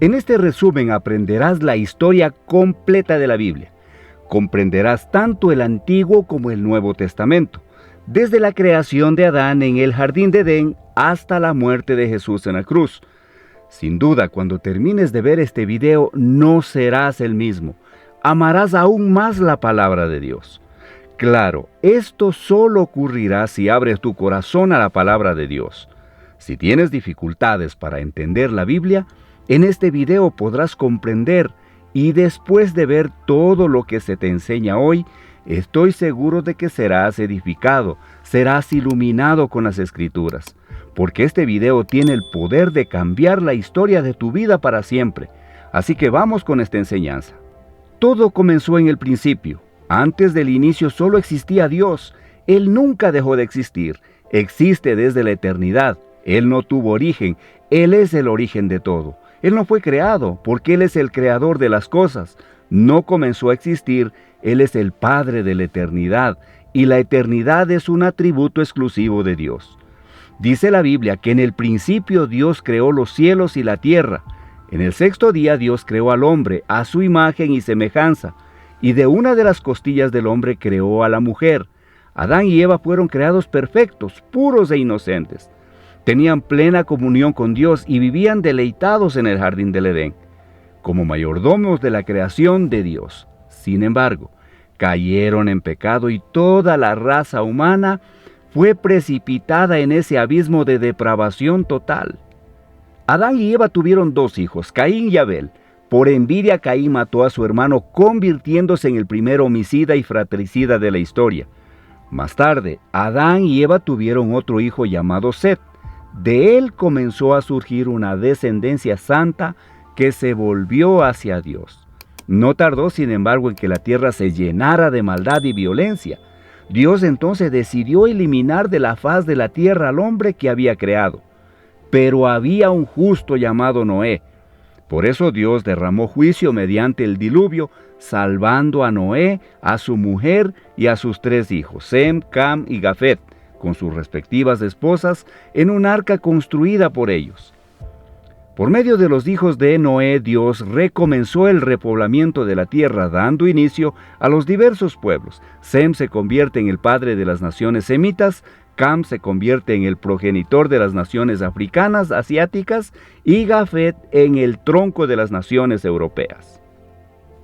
En este resumen aprenderás la historia completa de la Biblia. Comprenderás tanto el Antiguo como el Nuevo Testamento, desde la creación de Adán en el jardín de Edén hasta la muerte de Jesús en la cruz. Sin duda, cuando termines de ver este video, no serás el mismo. Amarás aún más la palabra de Dios. Claro, esto solo ocurrirá si abres tu corazón a la palabra de Dios. Si tienes dificultades para entender la Biblia, en este video podrás comprender, y después de ver todo lo que se te enseña hoy, estoy seguro de que serás edificado, serás iluminado con las Escrituras, porque este video tiene el poder de cambiar la historia de tu vida para siempre. Así que vamos con esta enseñanza. Todo comenzó en el principio. Antes del inicio solo existía Dios. Él nunca dejó de existir. Existe desde la eternidad. Él no tuvo origen. Él es el origen de todo. Él no fue creado, porque Él es el creador de las cosas. No comenzó a existir. Él es el Padre de la eternidad, y la eternidad es un atributo exclusivo de Dios. Dice la Biblia que en el principio Dios creó los cielos y la tierra. En el sexto día Dios creó al hombre a su imagen y semejanza, y de una de las costillas del hombre creó a la mujer. Adán y Eva fueron creados perfectos, puros e inocentes. Tenían plena comunión con Dios y vivían deleitados en el jardín del Edén, como mayordomos de la creación de Dios. Sin embargo, cayeron en pecado y toda la raza humana fue precipitada en ese abismo de depravación total. Adán y Eva tuvieron 2 hijos, Caín y Abel. Por envidia, Caín mató a su hermano, convirtiéndose en el primer homicida y fratricida de la historia. Más tarde, Adán y Eva tuvieron otro hijo llamado Set. De él comenzó a surgir una descendencia santa que se volvió hacia Dios. No tardó, sin embargo, en que la tierra se llenara de maldad y violencia. Dios entonces decidió eliminar de la faz de la tierra al hombre que había creado. Pero había un justo llamado Noé. Por eso Dios derramó juicio mediante el diluvio, salvando a Noé, a su mujer y a sus 3 hijos, Sem, Cam y Jafet, con sus respectivas esposas, en un arca construida por ellos. Por medio de los hijos de Noé, Dios recomenzó el repoblamiento de la tierra, dando inicio a los diversos pueblos. Sem se convierte en el padre de las naciones semitas, Cam se convierte en el progenitor de las naciones africanas, asiáticas, y Jafet en el tronco de las naciones europeas.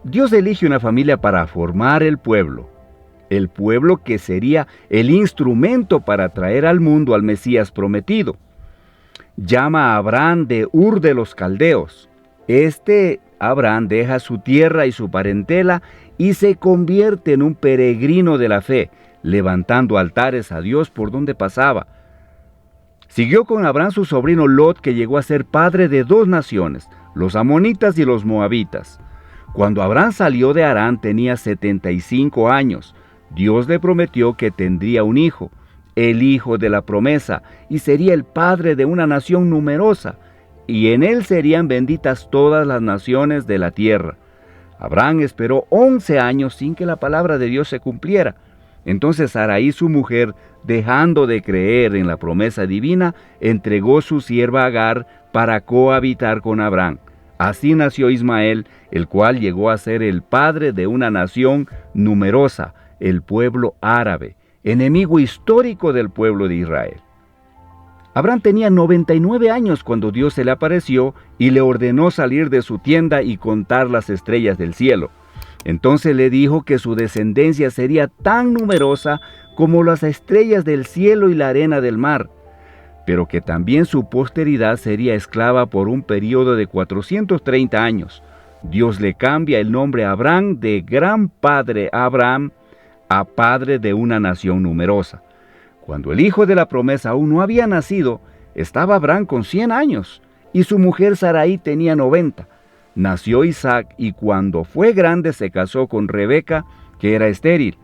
Dios elige una familia para formar el pueblo que sería el instrumento para traer al mundo al Mesías prometido. Llama a Abraham de Ur de los Caldeos. Abraham deja su tierra y su parentela y se convierte en un peregrino de la fe, levantando altares a Dios por donde pasaba. Siguió con Abraham su sobrino Lot, que llegó a ser padre de 2 naciones, los amonitas y los moabitas. Cuando Abraham salió de Harán tenía 75 años. Dios le prometió que tendría un hijo, el hijo de la promesa, y sería el padre de una nación numerosa, y en él serían benditas todas las naciones de la tierra. Abraham esperó 11 años sin que la palabra de Dios se cumpliera. Entonces Sarai, su mujer, dejando de creer en la promesa divina, entregó su sierva Agar para cohabitar con Abraham. Así nació Ismael, el cual llegó a ser el padre de una nación numerosa, el pueblo árabe, enemigo histórico del pueblo de Israel. Abraham tenía 99 años cuando Dios se le apareció y le ordenó salir de su tienda y contar las estrellas del cielo. Entonces le dijo que su descendencia sería tan numerosa como las estrellas del cielo y la arena del mar, pero que también su posteridad sería esclava por un periodo de 430 años. Dios le cambia el nombre a Abraham de gran padre Abraham a padre de una nación numerosa. Cuando el hijo de la promesa aún no había nacido, estaba Abraham con 100 años y su mujer Sarai tenía 90. Nació Isaac y cuando fue grande se casó con Rebeca, que era estéril.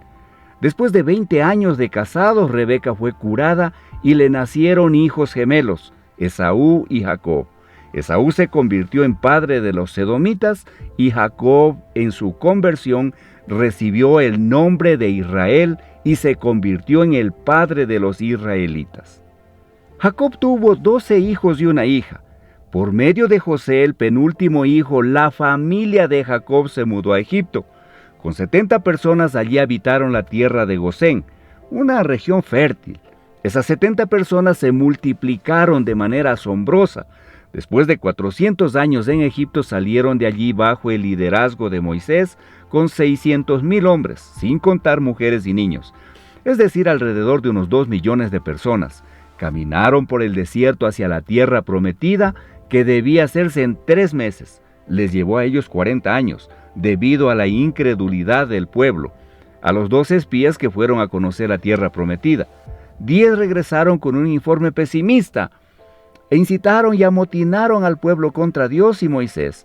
Después de 20 años de casados, Rebeca fue curada y le nacieron hijos gemelos, Esaú y Jacob. Esaú se convirtió en padre de los sedomitas y Jacob, en su conversión, recibió el nombre de Israel y se convirtió en el padre de los israelitas. Jacob tuvo 12 hijos y una hija. Por medio de José, el penúltimo hijo, la familia de Jacob se mudó a Egipto. Con 70 personas allí habitaron la tierra de Gosén, una región fértil. Esas 70 personas se multiplicaron de manera asombrosa. Después de 400 años en Egipto salieron de allí bajo el liderazgo de Moisés con 600,000 hombres, sin contar mujeres y niños, es decir, alrededor de unos 2 millones de personas. Caminaron por el desierto hacia la tierra prometida, que debía hacerse en 3 meses. Les llevó a ellos 40 años, debido a la incredulidad del pueblo. A los 12 espías que fueron a conocer la tierra prometida, 10 regresaron con un informe pesimista e incitaron y amotinaron al pueblo contra Dios y Moisés.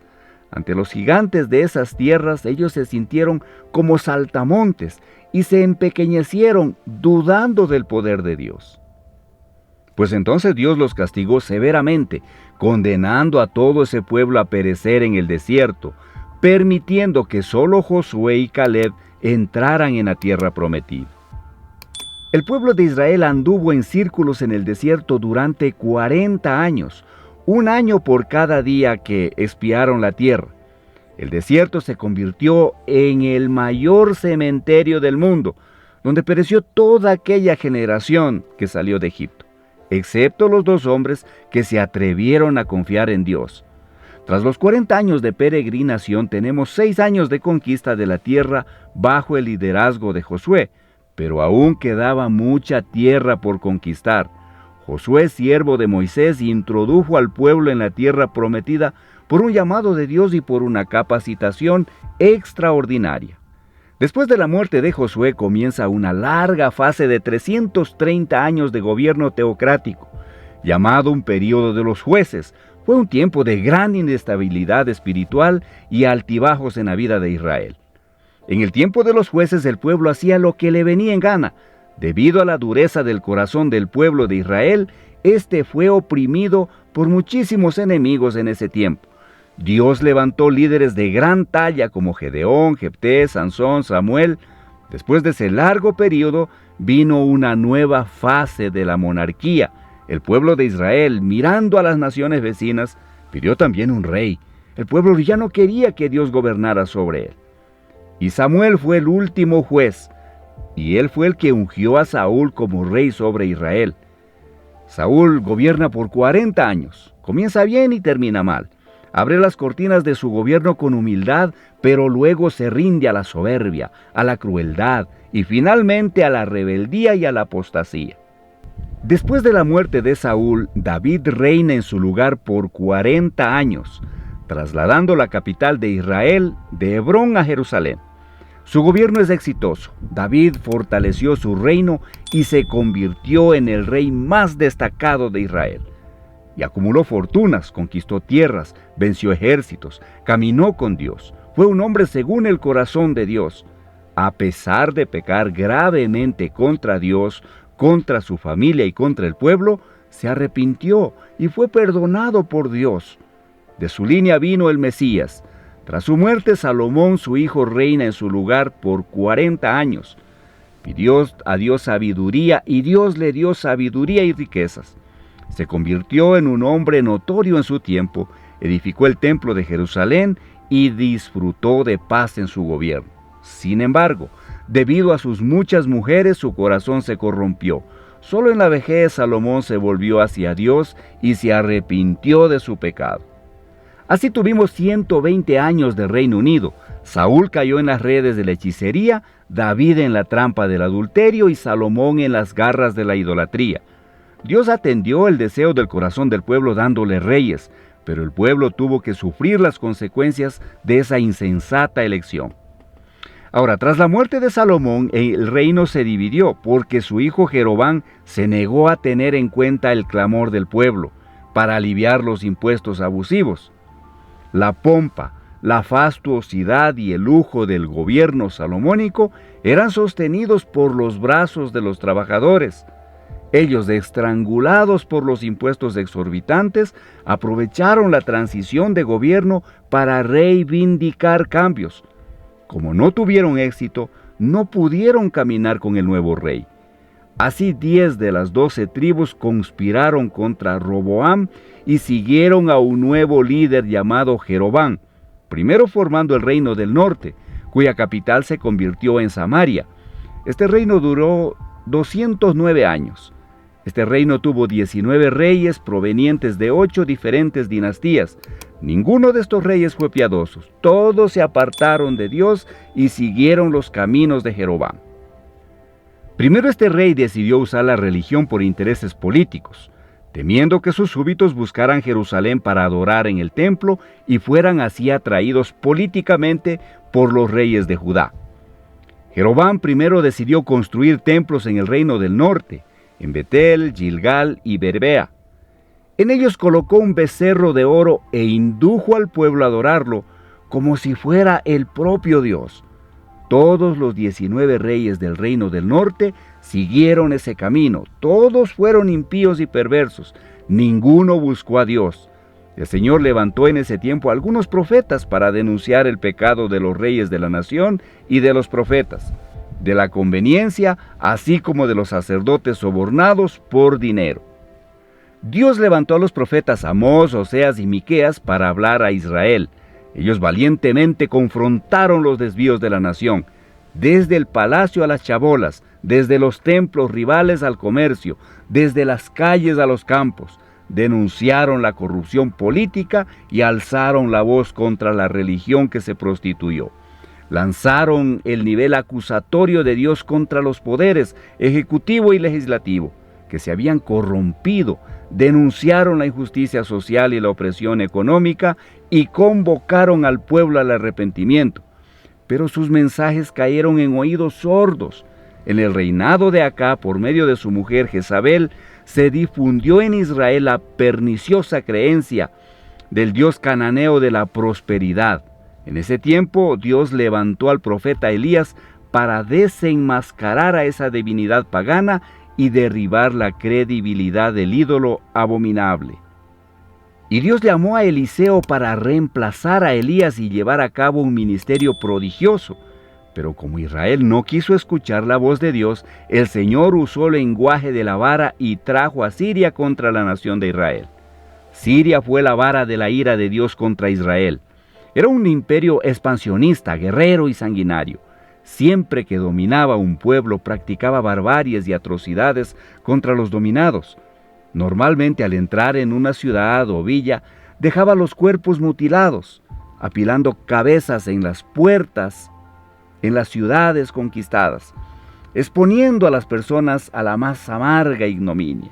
Ante los gigantes de esas tierras, ellos se sintieron como saltamontes y se empequeñecieron, dudando del poder de Dios. Pues entonces Dios los castigó severamente, condenando a todo ese pueblo a perecer en el desierto, permitiendo que solo Josué y Caleb entraran en la tierra prometida. El pueblo de Israel anduvo en círculos en el desierto durante 40 años, un año por cada día que espiaron la tierra. El desierto se convirtió en el mayor cementerio del mundo, donde pereció toda aquella generación que salió de Egipto, excepto los 2 hombres que se atrevieron a confiar en Dios. Tras los 40 años de peregrinación, tenemos 6 años de conquista de la tierra bajo el liderazgo de Josué, pero aún quedaba mucha tierra por conquistar. Josué, siervo de Moisés, introdujo al pueblo en la tierra prometida por un llamado de Dios y por una capacitación extraordinaria. Después de la muerte de Josué comienza una larga fase de 330 años de gobierno teocrático, llamado un período de los jueces. Fue un tiempo de gran inestabilidad espiritual y altibajos en la vida de Israel. En el tiempo de los jueces el pueblo hacía lo que le venía en gana. Debido a la dureza del corazón del pueblo de Israel, este fue oprimido por muchísimos enemigos en ese tiempo. Dios levantó líderes de gran talla como Gedeón, Jefté, Sansón, Samuel. Después de ese largo periodo vino una nueva fase de la monarquía. El pueblo de Israel, mirando a las naciones vecinas, pidió también un rey. El pueblo ya no quería que Dios gobernara sobre él. Y Samuel fue el último juez, y él fue el que ungió a Saúl como rey sobre Israel. Saúl gobierna por 40 años, comienza bien y termina mal. Abre las cortinas de su gobierno con humildad, pero luego se rinde a la soberbia, a la crueldad y finalmente a la rebeldía y a la apostasía. Después de la muerte de Saúl, David reina en su lugar por 40 años, trasladando la capital de Israel de Hebrón a Jerusalén. Su gobierno es exitoso. David fortaleció su reino y se convirtió en el rey más destacado de Israel. Y acumuló fortunas, conquistó tierras, venció ejércitos, caminó con Dios. Fue un hombre según el corazón de Dios. A pesar de pecar gravemente contra Dios, contra su familia y contra el pueblo, se arrepintió y fue perdonado por Dios. De su línea vino el Mesías. Tras su muerte, Salomón, su hijo, reina en su lugar por 40 años. Pidió a Dios sabiduría y Dios le dio sabiduría y riquezas. Se convirtió en un hombre notorio en su tiempo, edificó el templo de Jerusalén y disfrutó de paz en su gobierno. Sin embargo, debido a sus muchas mujeres, su corazón se corrompió. Solo en la vejez Salomón se volvió hacia Dios y se arrepintió de su pecado. Así tuvimos 120 años de Reino Unido. Saúl cayó en las redes de la hechicería, David en la trampa del adulterio y Salomón en las garras de la idolatría. Dios atendió el deseo del corazón del pueblo dándole reyes, pero el pueblo tuvo que sufrir las consecuencias de esa insensata elección. Ahora, tras la muerte de Salomón, el reino se dividió porque su hijo Jeroboam se negó a tener en cuenta el clamor del pueblo para aliviar los impuestos abusivos. La pompa, la fastuosidad y el lujo del gobierno salomónico eran sostenidos por los brazos de los trabajadores. Ellos, estrangulados por los impuestos exorbitantes, aprovecharon la transición de gobierno para reivindicar cambios. Como no tuvieron éxito, no pudieron caminar con el nuevo rey. Así 10 de las 12 tribus conspiraron contra Roboam y siguieron a un nuevo líder llamado Jeroboam, primero formando el reino del norte, cuya capital se convirtió en Samaria. Este reino duró 209 años. Este reino tuvo 19 reyes provenientes de 8 diferentes dinastías. Ninguno de estos reyes fue piadoso. Todos se apartaron de Dios y siguieron los caminos de Jeroboam. Primero este rey decidió usar la religión por intereses políticos, temiendo que sus súbditos buscaran Jerusalén para adorar en el templo y fueran así atraídos políticamente por los reyes de Judá. Jeroboam primero decidió construir templos en el reino del norte, en Betel, Gilgal y Berbea. En ellos colocó un becerro de oro e indujo al pueblo a adorarlo como si fuera el propio Dios. Todos los 19 reyes del reino del norte siguieron ese camino. Todos fueron impíos y perversos. Ninguno buscó a Dios. El Señor levantó en ese tiempo algunos profetas para denunciar el pecado de los reyes de la nación y de los profetas, de la conveniencia, así como de los sacerdotes sobornados por dinero. Dios levantó a los profetas Amós, Oseas y Miqueas para hablar a Israel. Ellos valientemente confrontaron los desvíos de la nación, desde el palacio a las chabolas, desde los templos rivales al comercio, desde las calles a los campos. Denunciaron la corrupción política y alzaron la voz contra la religión que se prostituyó. Lanzaron el nivel acusatorio de Dios contra los poderes ejecutivo y legislativo, que se habían corrompido. Denunciaron la injusticia social y la opresión económica y convocaron al pueblo al arrepentimiento. Pero sus mensajes cayeron en oídos sordos. En el reinado de Acab, por medio de su mujer Jezabel, se difundió en Israel la perniciosa creencia del dios cananeo de la prosperidad. En ese tiempo, Dios levantó al profeta Elías para desenmascarar a esa divinidad pagana y derribar la credibilidad del ídolo abominable. Y Dios llamó a Eliseo para reemplazar a Elías y llevar a cabo un ministerio prodigioso. Pero como Israel no quiso escuchar la voz de Dios, el Señor usó el lenguaje de la vara y trajo a Siria contra la nación de Israel. Siria fue la vara de la ira de Dios contra Israel. Era un imperio expansionista, guerrero y sanguinario. Siempre que dominaba un pueblo, practicaba barbaries y atrocidades contra los dominados. Normalmente, al entrar en una ciudad o villa, dejaba los cuerpos mutilados, apilando cabezas en las puertas, en las ciudades conquistadas, exponiendo a las personas a la más amarga ignominia.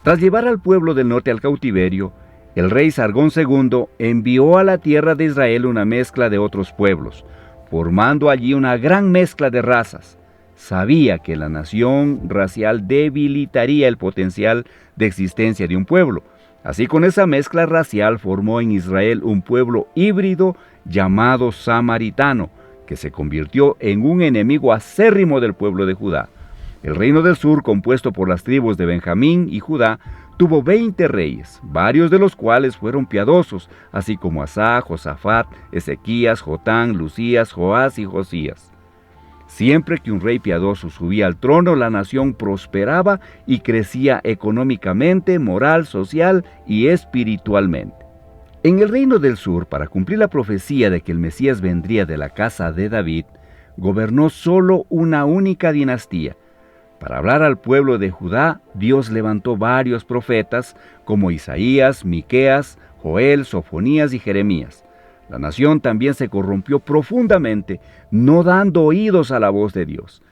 Tras llevar al pueblo del norte al cautiverio, el rey Sargón II envió a la tierra de Israel una mezcla de otros pueblos, formando allí una gran mezcla de razas. Sabía que la nación racial debilitaría el potencial de existencia de un pueblo. Así, con esa mezcla racial formó en Israel un pueblo híbrido llamado samaritano, que se convirtió en un enemigo acérrimo del pueblo de Judá. El reino del sur, compuesto por las tribus de Benjamín y Judá, tuvo 20 reyes, varios de los cuales fueron piadosos, así como Asá, Josafat, Ezequías, Jotán, Lucías, Joás y Josías. Siempre que un rey piadoso subía al trono, la nación prosperaba y crecía económicamente, moral, social y espiritualmente. En el reino del sur, para cumplir la profecía de que el Mesías vendría de la casa de David, gobernó solo una única dinastía. Para hablar al pueblo de Judá, Dios levantó varios profetas como Isaías, Miqueas, Joel, Sofonías y Jeremías. La nación también se corrompió profundamente, no dando oídos a la voz de Dios.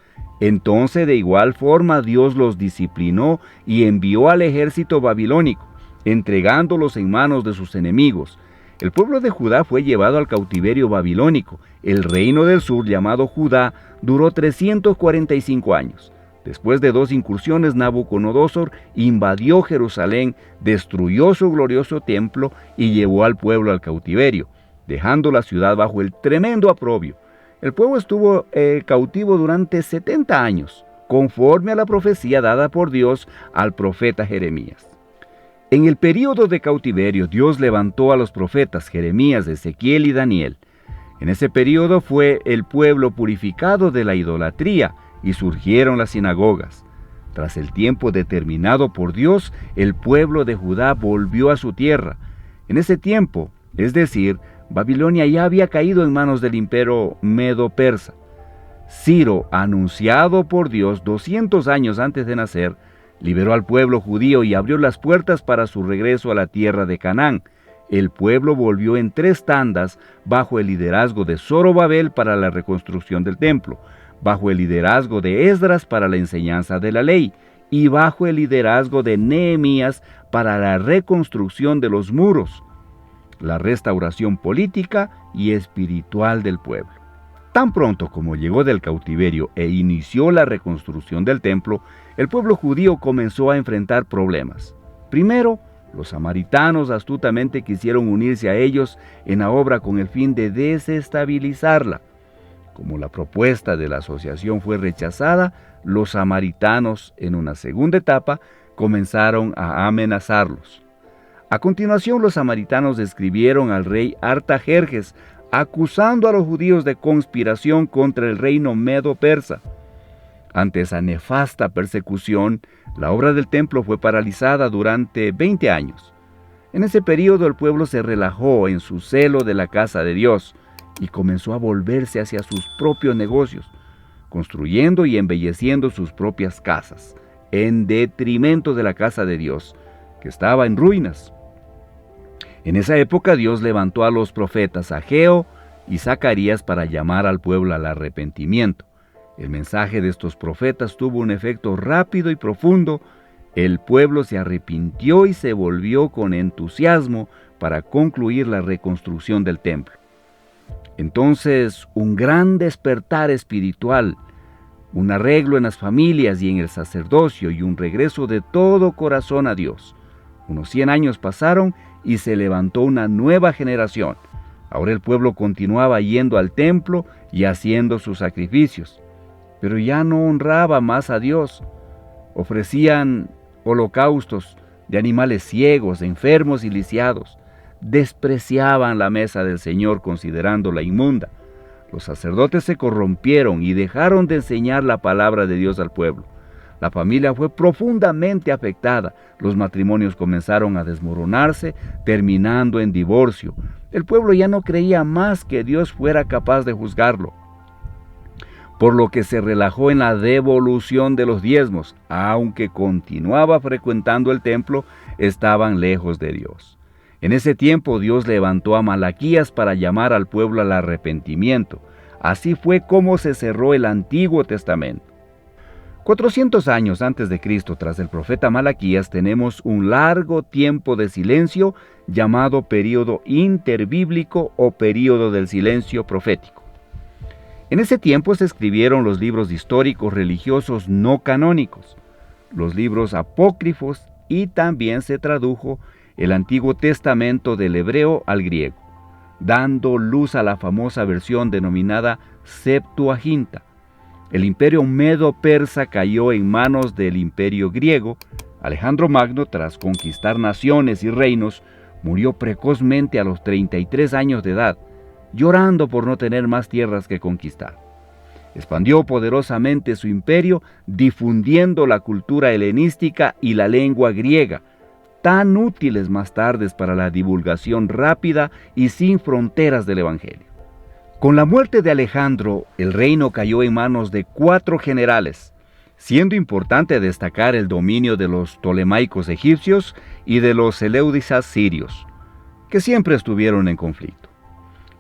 Entonces, de igual forma, Dios los disciplinó y envió al ejército babilónico, entregándolos en manos de sus enemigos. El pueblo de Judá fue llevado al cautiverio babilónico. El reino del sur, llamado Judá, duró 345 años. Después de 2 incursiones, Nabucodonosor invadió Jerusalén, destruyó su glorioso templo y llevó al pueblo al cautiverio, dejando la ciudad bajo el tremendo oprobio. El pueblo estuvo cautivo durante 70 años, conforme a la profecía dada por Dios al profeta Jeremías. En el período de cautiverio, Dios levantó a los profetas Jeremías, Ezequiel y Daniel. En ese período fue el pueblo purificado de la idolatría y surgieron las sinagogas. Tras el tiempo determinado por Dios, el pueblo de Judá volvió a su tierra. En ese tiempo, es decir, Babilonia ya había caído en manos del imperio medo-persa. Ciro, anunciado por Dios 200 años antes de nacer, liberó al pueblo judío y abrió las puertas para su regreso a la tierra de Canaán. El pueblo volvió en 3 tandas bajo el liderazgo de Zorobabel para la reconstrucción del templo, bajo el liderazgo de Esdras para la enseñanza de la ley y bajo el liderazgo de Nehemías para la reconstrucción de los muros, la restauración política y espiritual del pueblo. Tan pronto como llegó del cautiverio e inició la reconstrucción del templo, el pueblo judío comenzó a enfrentar problemas. Primero, los samaritanos astutamente quisieron unirse a ellos en la obra con el fin de desestabilizarla. Como la propuesta de la asociación fue rechazada, los samaritanos, en una segunda etapa, comenzaron a amenazarlos. A continuación, los samaritanos escribieron al rey Artajerjes, acusando a los judíos de conspiración contra el reino medo-persa. Ante esa nefasta persecución, la obra del templo fue paralizada durante 20 años. En ese periodo el pueblo se relajó en su celo de la casa de Dios y comenzó a volverse hacia sus propios negocios, construyendo y embelleciendo sus propias casas, en detrimento de la casa de Dios, que estaba en ruinas. En esa época Dios levantó a los profetas Ageo y Zacarías para llamar al pueblo al arrepentimiento. El mensaje de estos profetas tuvo un efecto rápido y profundo. El pueblo se arrepintió y se volvió con entusiasmo para concluir la reconstrucción del templo. Entonces, un gran despertar espiritual, un arreglo en las familias y en el sacerdocio y un regreso de todo corazón a Dios. Unos 100 años pasaron y se levantó una nueva generación. Ahora el pueblo continuaba yendo al templo y haciendo sus sacrificios, pero ya no honraba más a Dios. Ofrecían holocaustos de animales ciegos, enfermos y lisiados. Despreciaban la mesa del Señor considerándola inmunda. Los sacerdotes se corrompieron y dejaron de enseñar la palabra de Dios al pueblo. La familia fue profundamente afectada. Los matrimonios comenzaron a desmoronarse, terminando en divorcio. El pueblo ya no creía más que Dios fuera capaz de juzgarlo, por lo que se relajó en la devolución de los diezmos. Aunque continuaba frecuentando el templo, estaban lejos de Dios. En ese tiempo Dios levantó a Malaquías para llamar al pueblo al arrepentimiento. Así fue como se cerró el Antiguo Testamento. 400 años antes de Cristo, tras el profeta Malaquías, tenemos un largo tiempo de silencio llamado período interbíblico o período del silencio profético. En ese tiempo se escribieron los libros históricos religiosos no canónicos, los libros apócrifos, y también se tradujo el Antiguo Testamento del hebreo al griego, dando luz a la famosa versión denominada Septuaginta. El imperio medo-persa cayó en manos del imperio griego. Alejandro Magno, tras conquistar naciones y reinos, murió precozmente a los 33 años de edad, llorando por no tener más tierras que conquistar. Expandió poderosamente su imperio, difundiendo la cultura helenística y la lengua griega, tan útiles más tarde para la divulgación rápida y sin fronteras del Evangelio. Con la muerte de Alejandro, el reino cayó en manos de 4 generales, siendo importante destacar el dominio de los ptolemaicos egipcios y de los seleucidas sirios, que siempre estuvieron en conflicto.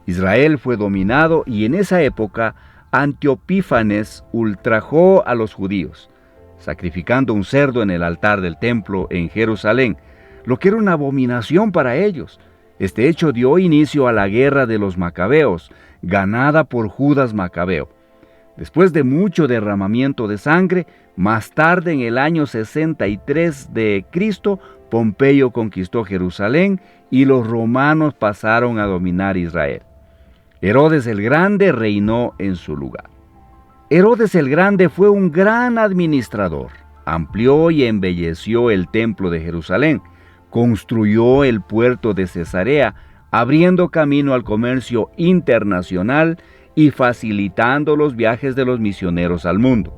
Israel fue dominado y en esa época Antíopas ultrajó a los judíos, sacrificando un cerdo en el altar del templo en Jerusalén, lo que era una abominación para ellos. Este hecho dio inicio a la guerra de los macabeos, ganada por Judas Macabeo. Después de mucho derramamiento de sangre, más tarde en el año 63 de Cristo, Pompeyo conquistó Jerusalén y los romanos pasaron a dominar Israel. Herodes el Grande reinó en su lugar. Herodes el Grande fue un gran administrador. Amplió y embelleció el templo de Jerusalén. Construyó el puerto de Cesarea, abriendo camino al comercio internacional y facilitando los viajes de los misioneros al mundo.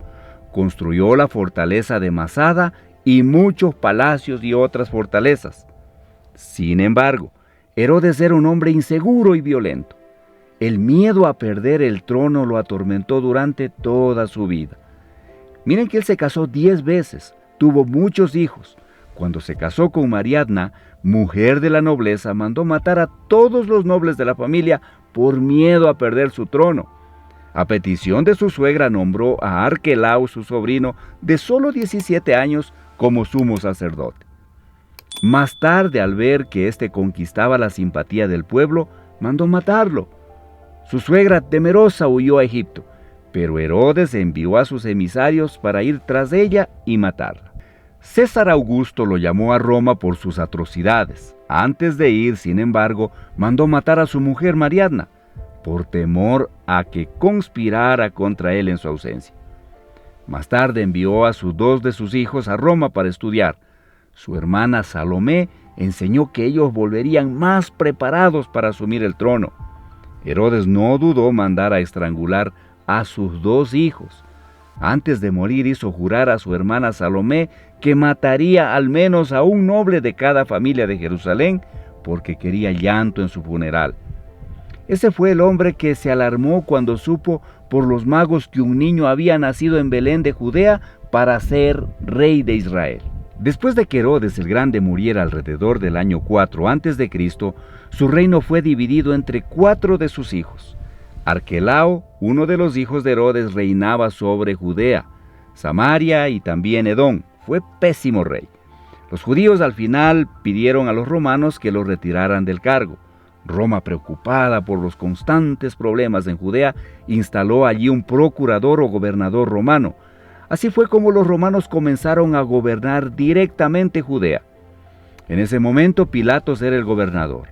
construyó la fortaleza de Masada y muchos palacios y otras fortalezas. Sin embargo, Herodes era un hombre inseguro y violento. El miedo a perder el trono lo atormentó durante toda su vida. Miren que él se casó 10 veces, tuvo muchos hijos. Cuando se casó con Mariadna, mujer de la nobleza, mandó matar a todos los nobles de la familia por miedo a perder su trono. A petición de su suegra nombró a Arquelao, su sobrino, de solo 17 años, como sumo sacerdote. Más tarde, al ver que éste conquistaba la simpatía del pueblo, mandó matarlo. Su suegra, temerosa, huyó a Egipto, pero Herodes envió a sus emisarios para ir tras ella y matarla. César Augusto lo llamó a Roma por sus atrocidades. Antes de ir, sin embargo, mandó matar a su mujer Mariadna, por temor a que conspirara contra él en su ausencia. Más tarde envió a dos de sus hijos a Roma para estudiar. Su hermana Salomé enseñó que ellos volverían más preparados para asumir el trono. Herodes no dudó mandar a estrangular a sus 2 hijos. Antes de morir hizo jurar a su hermana Salomé que mataría al menos a un noble de cada familia de Jerusalén porque quería llanto en su funeral. Ese fue el hombre que se alarmó cuando supo por los magos que un niño había nacido en Belén de Judea para ser rey de Israel. Después de que Herodes el Grande muriera alrededor del año 4 a.C., su reino fue dividido entre 4 de sus hijos. Arquelao, uno de los hijos de Herodes, reinaba sobre Judea, Samaria y también Edom. Fue pésimo rey. Los judíos al final pidieron a los romanos que lo retiraran del cargo. Roma, preocupada por los constantes problemas en Judea, instaló allí un procurador o gobernador romano. Así fue como los romanos comenzaron a gobernar directamente Judea. En ese momento Pilatos era el gobernador.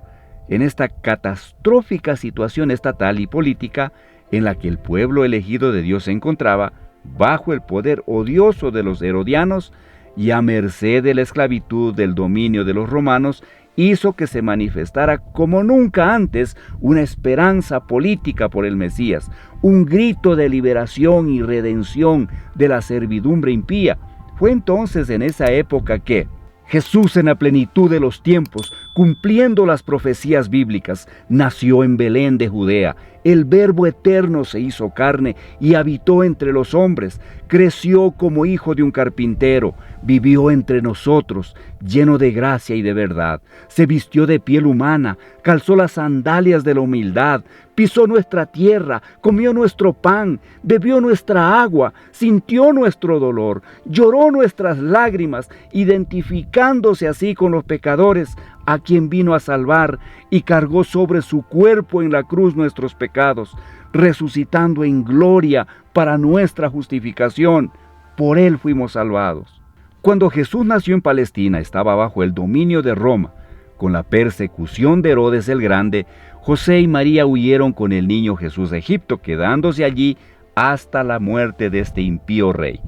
En esta catastrófica situación estatal y política en la que el pueblo elegido de Dios se encontraba, bajo el poder odioso de los herodianos y a merced de la esclavitud del dominio de los romanos, hizo que se manifestara como nunca antes una esperanza política por el Mesías, un grito de liberación y redención de la servidumbre impía. Fue entonces en esa época que Jesús, en la plenitud de los tiempos, cumpliendo las profecías bíblicas, nació en Belén de Judea. El Verbo eterno se hizo carne y habitó entre los hombres. Creció como hijo de un carpintero, vivió entre nosotros, lleno de gracia y de verdad. Se vistió de piel humana, calzó las sandalias de la humildad, pisó nuestra tierra, comió nuestro pan, bebió nuestra agua, sintió nuestro dolor, lloró nuestras lágrimas, identificándose así con los pecadores, a quien vino a salvar, y cargó sobre su cuerpo en la cruz nuestros pecados, resucitando en gloria para nuestra justificación. Por él fuimos salvados. Cuando Jesús nació en Palestina, estaba bajo el dominio de Roma. Con la persecución de Herodes el Grande, José y María huyeron con el niño Jesús a Egipto, quedándose allí hasta la muerte de este impío rey.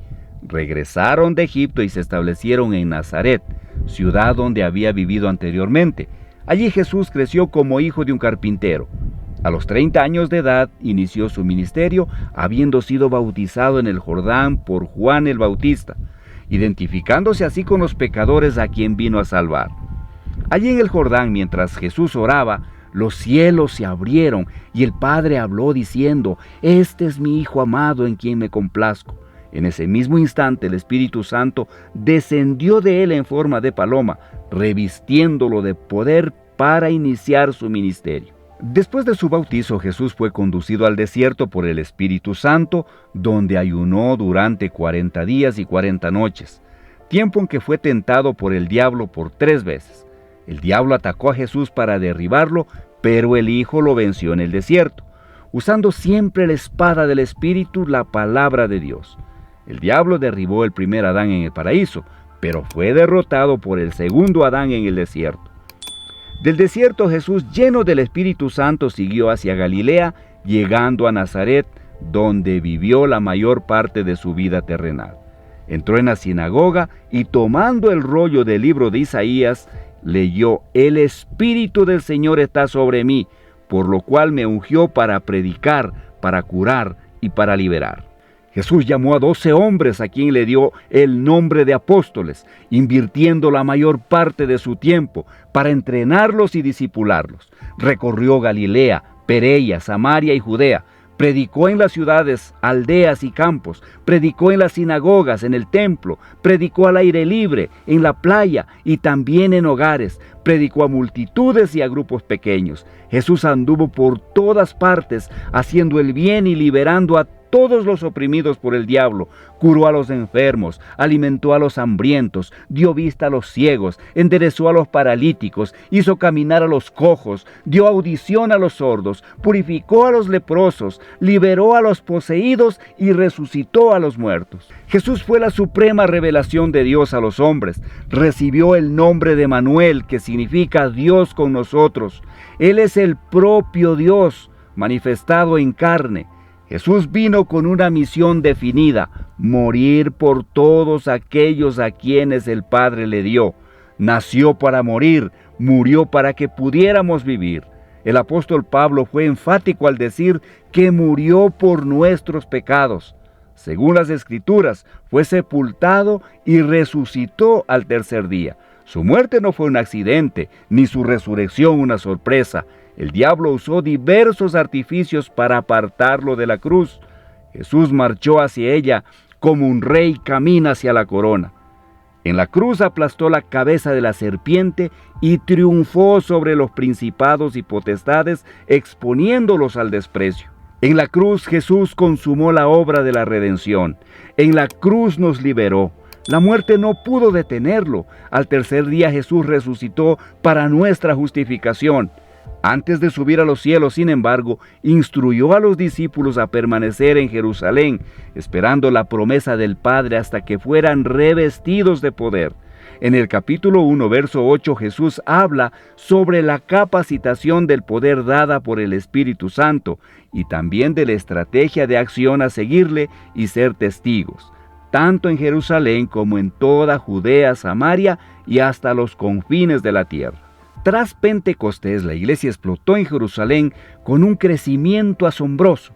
Regresaron de Egipto y se establecieron en Nazaret, ciudad donde había vivido anteriormente. Allí Jesús creció como hijo de un carpintero. A los 30 años de edad inició su ministerio, habiendo sido bautizado en el Jordán por Juan el Bautista, identificándose así con los pecadores a quien vino a salvar. Allí en el Jordán, mientras Jesús oraba, los cielos se abrieron y el Padre habló diciendo: «Este es mi Hijo amado en quien me complazco». En ese mismo instante el Espíritu Santo descendió de él en forma de paloma, revistiéndolo de poder para iniciar su ministerio. Después de su bautizo, Jesús fue conducido al desierto por el Espíritu Santo, donde ayunó durante 40 días y 40 noches, tiempo en que fue tentado por el diablo por 3 veces. El diablo atacó a Jesús para derribarlo, pero el Hijo lo venció en el desierto, usando siempre la espada del Espíritu, la palabra de Dios. El diablo derribó el primer Adán en el paraíso, pero fue derrotado por el segundo Adán en el desierto. Del desierto Jesús, lleno del Espíritu Santo, siguió hacia Galilea, llegando a Nazaret, donde vivió la mayor parte de su vida terrenal. Entró en la sinagoga y, tomando el rollo del libro de Isaías, leyó: «El Espíritu del Señor está sobre mí, por lo cual me ungió para predicar, para curar y para liberar». Jesús llamó a 12 hombres a quien le dio el nombre de apóstoles, invirtiendo la mayor parte de su tiempo para entrenarlos y discipularlos. Recorrió Galilea, Perea, Samaria y Judea. Predicó en las ciudades, aldeas y campos, predicó en las sinagogas, en el templo, predicó al aire libre, en la playa y también en hogares, predicó a multitudes y a grupos pequeños. Jesús anduvo por todas partes, haciendo el bien y liberando a todos los oprimidos por el diablo. Curó a los enfermos, alimentó a los hambrientos, dio vista a los ciegos, enderezó a los paralíticos, hizo caminar a los cojos, dio audición a los sordos, purificó a los leprosos, liberó a los poseídos y resucitó a los muertos. Jesús fue la suprema revelación de Dios a los hombres. Recibió el nombre de Emanuel, que significa Dios con nosotros. Él es el propio Dios manifestado en carne. Jesús vino con una misión definida: morir por todos aquellos a quienes el Padre le dio. Nació para morir, murió para que pudiéramos vivir. El apóstol Pablo fue enfático al decir que murió por nuestros pecados. Según las Escrituras, fue sepultado y resucitó al tercer día. Su muerte no fue un accidente, ni su resurrección una sorpresa. El diablo usó diversos artificios para apartarlo de la cruz. Jesús marchó hacia ella como un rey camina hacia la corona. En la cruz aplastó la cabeza de la serpiente y triunfó sobre los principados y potestades, exponiéndolos al desprecio. En la cruz Jesús consumó la obra de la redención. En la cruz nos liberó. La muerte no pudo detenerlo. Al tercer día Jesús resucitó para nuestra justificación. Antes de subir a los cielos, sin embargo, instruyó a los discípulos a permanecer en Jerusalén, esperando la promesa del Padre hasta que fueran revestidos de poder. En el capítulo 1, verso 8, Jesús habla sobre la capacitación del poder dada por el Espíritu Santo y también de la estrategia de acción a seguirle y ser testigos, tanto en Jerusalén como en toda Judea, Samaria y hasta los confines de la tierra. Tras Pentecostés, la iglesia explotó en Jerusalén con un crecimiento asombroso.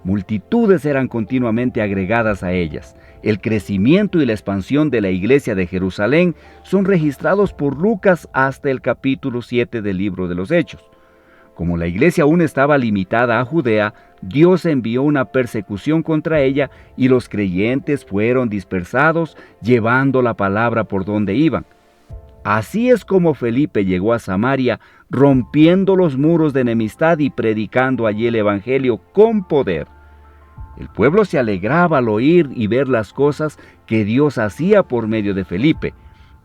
Multitudes eran continuamente agregadas a ellas. El crecimiento y la expansión de la iglesia de Jerusalén son registrados por Lucas hasta el capítulo 7 del libro de los Hechos. Como la iglesia aún estaba limitada a Judea, Dios envió una persecución contra ella y los creyentes fueron dispersados, llevando la palabra por donde iban. Así es como Felipe llegó a Samaria, rompiendo los muros de enemistad y predicando allí el evangelio con poder. El pueblo se alegraba al oír y ver las cosas que Dios hacía por medio de Felipe.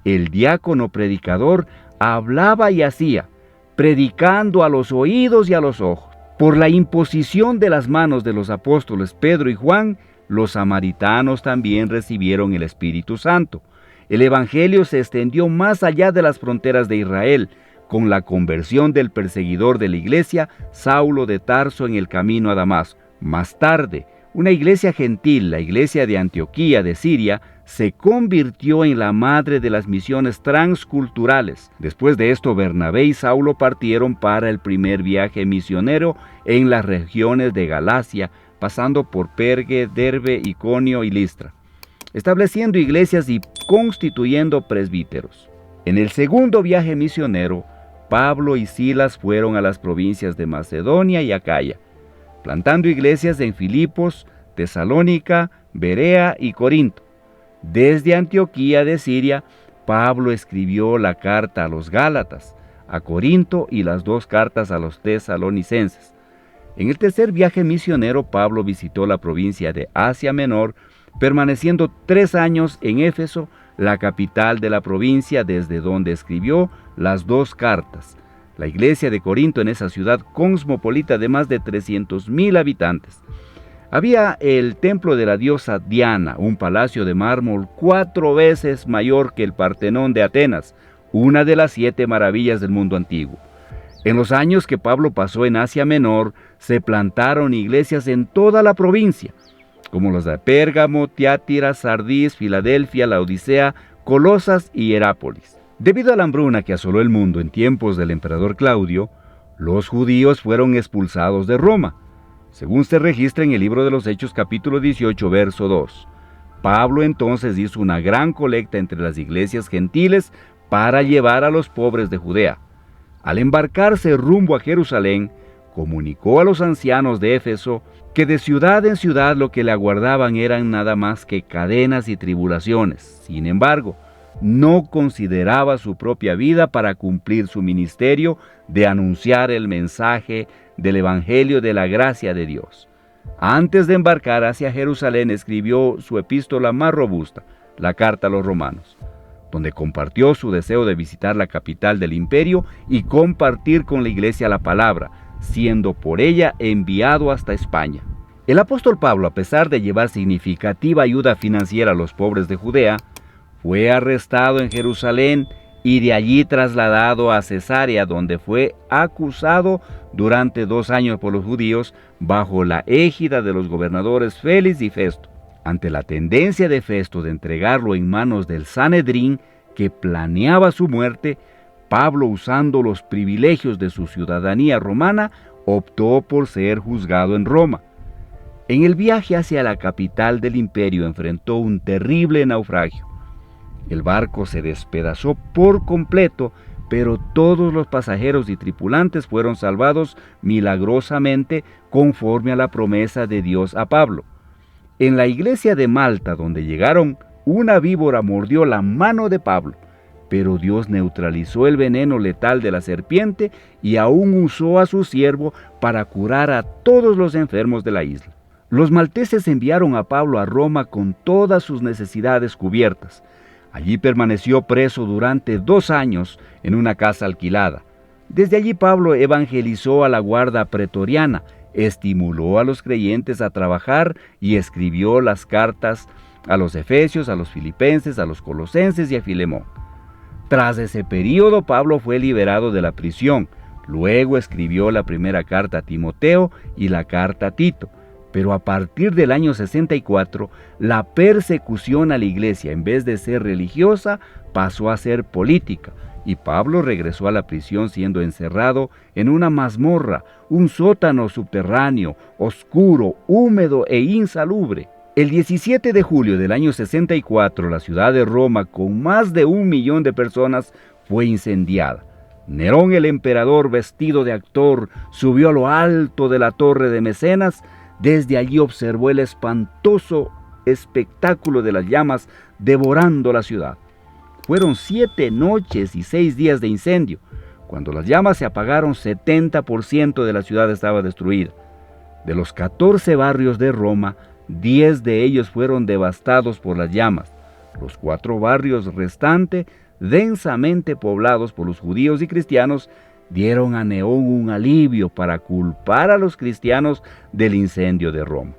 El diácono predicador hablaba y hacía, predicando a los oídos y a los ojos. Por la imposición de las manos de los apóstoles Pedro y Juan, los samaritanos también recibieron el Espíritu Santo. El evangelio se extendió más allá de las fronteras de Israel, con la conversión del perseguidor de la iglesia, Saulo de Tarso, en el camino a Damasco. Más tarde, una iglesia gentil, la iglesia de Antioquía de Siria, se convirtió en la madre de las misiones transculturales. Después de esto, Bernabé y Saulo partieron para el primer viaje misionero en las regiones de Galacia, pasando por Perge, Derbe, Iconio y Listra, estableciendo iglesias y constituyendo presbíteros. En el segundo viaje misionero, Pablo y Silas fueron a las provincias de Macedonia y Acaya, plantando iglesias en Filipos, Tesalónica, Berea y Corinto. Desde Antioquía de Siria, Pablo escribió la carta a los Gálatas, a Corinto y las 2 cartas a los tesalonicenses. En el tercer viaje misionero, Pablo visitó la provincia de Asia Menor, permaneciendo 3 años en Éfeso, la capital de la provincia, desde donde escribió las 2 cartas. La iglesia de Corinto, en esa ciudad cosmopolita de más de 300,000 habitantes. Había el templo de la diosa Diana, un palacio de mármol 4 veces mayor que el Partenón de Atenas, una de las 7 maravillas del mundo antiguo. En los años que Pablo pasó en Asia Menor, se plantaron iglesias en toda la provincia, como las de Pérgamo, Tiatira, Sardis, Filadelfia, Laodicea, Colosas y Hierápolis. Debido a la hambruna que asoló el mundo en tiempos del emperador Claudio, los judíos fueron expulsados de Roma. según se registra en el libro de los Hechos capítulo 18, verso 2. Pablo entonces hizo una gran colecta entre las iglesias gentiles para llevar a los pobres de Judea. Al embarcarse rumbo a Jerusalén, comunicó a los ancianos de Éfeso que de ciudad en ciudad lo que le aguardaban eran nada más que cadenas y tribulaciones. Sin embargo, no consideraba su propia vida para cumplir su ministerio de anunciar el mensaje del Evangelio de la gracia de Dios. Antes de embarcar hacia Jerusalén, escribió su epístola más robusta, la Carta a los Romanos, donde compartió su deseo de visitar la capital del imperio y compartir con la iglesia la palabra, siendo por ella enviado hasta España. El apóstol Pablo, a pesar de llevar significativa ayuda financiera a los pobres de Judea, fue arrestado en Jerusalén y de allí trasladado a Cesarea, donde fue acusado durante 2 años por los judíos bajo la égida de los gobernadores Félix y Festo. Ante la tendencia de Festo de entregarlo en manos del Sanedrín, que planeaba su muerte, Pablo, usando los privilegios de su ciudadanía romana, optó por ser juzgado en Roma. En el viaje hacia la capital del imperio enfrentó un terrible naufragio. El barco se despedazó por completo, pero todos los pasajeros y tripulantes fueron salvados milagrosamente conforme a la promesa de Dios a Pablo. En la iglesia de Malta, donde llegaron, una víbora mordió la mano de Pablo, pero Dios neutralizó el veneno letal de la serpiente y aún usó a su siervo para curar a todos los enfermos de la isla. Los malteses enviaron a Pablo a Roma con todas sus necesidades cubiertas. Allí permaneció preso durante 2 años en una casa alquilada. Desde allí Pablo evangelizó a la guardia pretoriana, estimuló a los creyentes a trabajar y escribió las cartas a los efesios, a los filipenses, a los colosenses y a Filemón. Tras ese periodo, Pablo fue liberado de la prisión. Luego escribió la primera carta a Timoteo y la carta a Tito. Pero a partir del año 64, la persecución a la iglesia, en vez de ser religiosa, pasó a ser política, y Pablo regresó a la prisión siendo encerrado en una mazmorra, un sótano subterráneo, oscuro, húmedo e insalubre. El 17 de julio del año 64, la ciudad de Roma, con más de 1 millón de personas, fue incendiada. Nerón, el emperador, vestido de actor, subió a lo alto de la torre de Mecenas. Desde allí observó el espantoso espectáculo de las llamas devorando la ciudad. Fueron 7 noches y 6 días de incendio. Cuando las llamas se apagaron, 70% de la ciudad estaba destruida. De los 14 barrios de Roma, 10 de ellos fueron devastados por las llamas. Los 4 barrios restantes, densamente poblados por los judíos y cristianos, dieron a Nerón un alivio para culpar a los cristianos del incendio de Roma.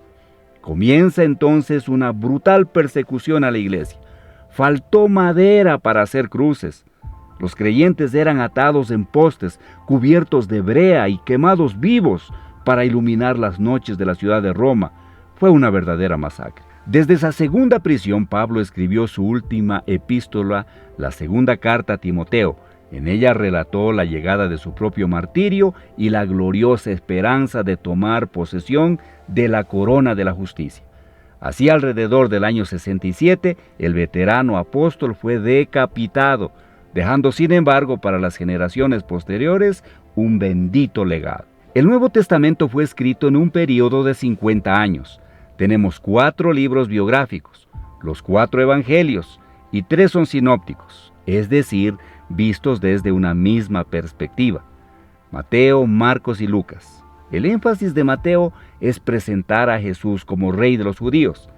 Comienza entonces una brutal persecución a la iglesia. Faltó madera para hacer cruces. Los creyentes eran atados en postes, cubiertos de brea y quemados vivos para iluminar las noches de la ciudad de Roma. Fue una verdadera masacre. Desde esa segunda prisión, Pablo escribió su última epístola, la segunda carta a Timoteo. En ella relató la llegada de su propio martirio y la gloriosa esperanza de tomar posesión de la corona de la justicia. Así, alrededor del año 67, el veterano apóstol fue decapitado, dejando sin embargo para las generaciones posteriores un bendito legado. El Nuevo Testamento fue escrito en un periodo de 50 años. Tenemos 4 libros biográficos, los 4 evangelios y 3 son sinópticos, es decir, vistos desde una misma perspectiva: Mateo, Marcos y Lucas. El énfasis de Mateo es presentar a Jesús como rey de los judíos.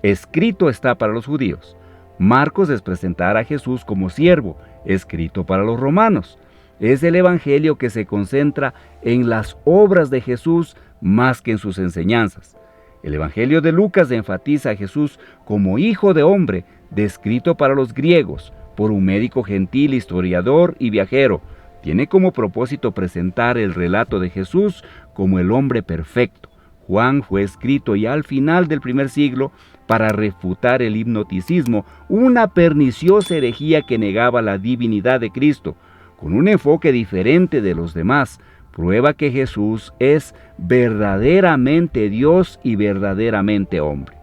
Escrito está para los judíos. Marcos es presentar a Jesús como siervo, escrito para los romanos. Es el evangelio que se concentra en las obras de Jesús más que en sus enseñanzas. El evangelio de Lucas enfatiza a Jesús como hijo de hombre, descrito para los griegos por un médico gentil, historiador y viajero. Tiene como propósito presentar el relato de Jesús como el hombre perfecto. Juan fue escrito ya al final del primer siglo para refutar el hipnoticismo, una perniciosa herejía que negaba la divinidad de Cristo. Con un enfoque diferente de los demás, prueba que Jesús es verdaderamente Dios y verdaderamente hombre.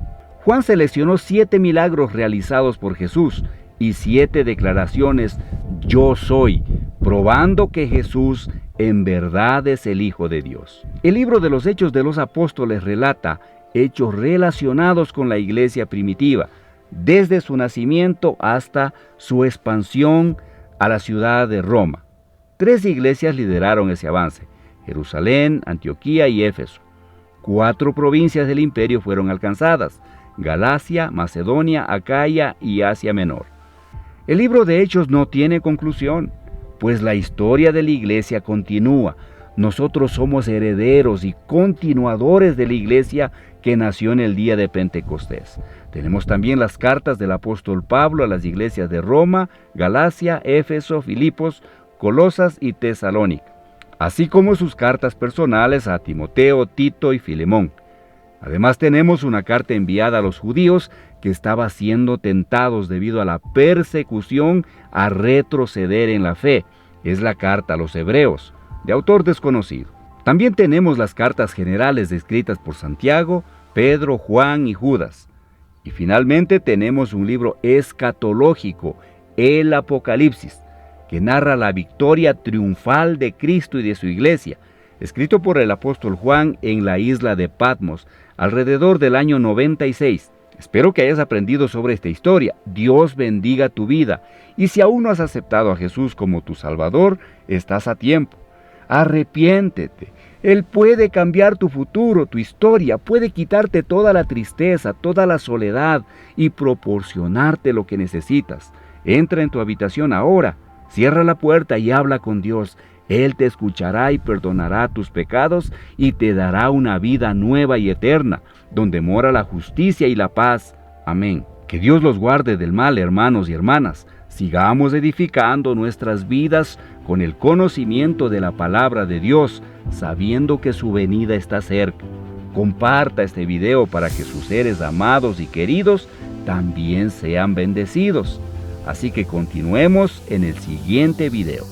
Juan seleccionó 7 milagros realizados por Jesús y 7 declaraciones "yo soy", probando que Jesús en verdad es el Hijo de Dios. El libro de los Hechos de los Apóstoles relata hechos relacionados con la iglesia primitiva, desde su nacimiento hasta su expansión a la ciudad de Roma. 3 iglesias lideraron ese avance: Jerusalén, Antioquía y Éfeso. 4 provincias del imperio fueron alcanzadas: Galacia, Macedonia, Acaya y Asia Menor. El libro de Hechos no tiene conclusión, pues la historia de la iglesia continúa. Nosotros somos herederos y continuadores de la iglesia que nació en el día de Pentecostés. Tenemos también las cartas del apóstol Pablo a las iglesias de Roma, Galacia, Éfeso, Filipos, Colosas y Tesalónica, así como sus cartas personales a Timoteo, Tito y Filemón. Además tenemos una carta enviada a los judíos que estaban siendo tentados debido a la persecución a retroceder en la fe. Es la carta a los hebreos, de autor desconocido. También tenemos las cartas generales escritas por Santiago, Pedro, Juan y Judas. Y finalmente tenemos un libro escatológico, el Apocalipsis, que narra la victoria triunfal de Cristo y de su iglesia, escrito por el apóstol Juan en la isla de Patmos, alrededor del año 96. Espero que hayas aprendido sobre esta historia. Dios bendiga tu vida. Y si aún no has aceptado a Jesús como tu Salvador, estás a tiempo. Arrepiéntete. Él puede cambiar tu futuro, tu historia, puede quitarte toda la tristeza, toda la soledad y proporcionarte lo que necesitas. Entra en tu habitación ahora, cierra la puerta y habla con Dios. Él te escuchará y perdonará tus pecados y te dará una vida nueva y eterna, donde mora la justicia y la paz. Amén. Que Dios los guarde del mal, hermanos y hermanas. Sigamos edificando nuestras vidas con el conocimiento de la palabra de Dios, sabiendo que su venida está cerca. Comparta este video para que sus seres amados y queridos también sean bendecidos. Así que continuemos en el siguiente video.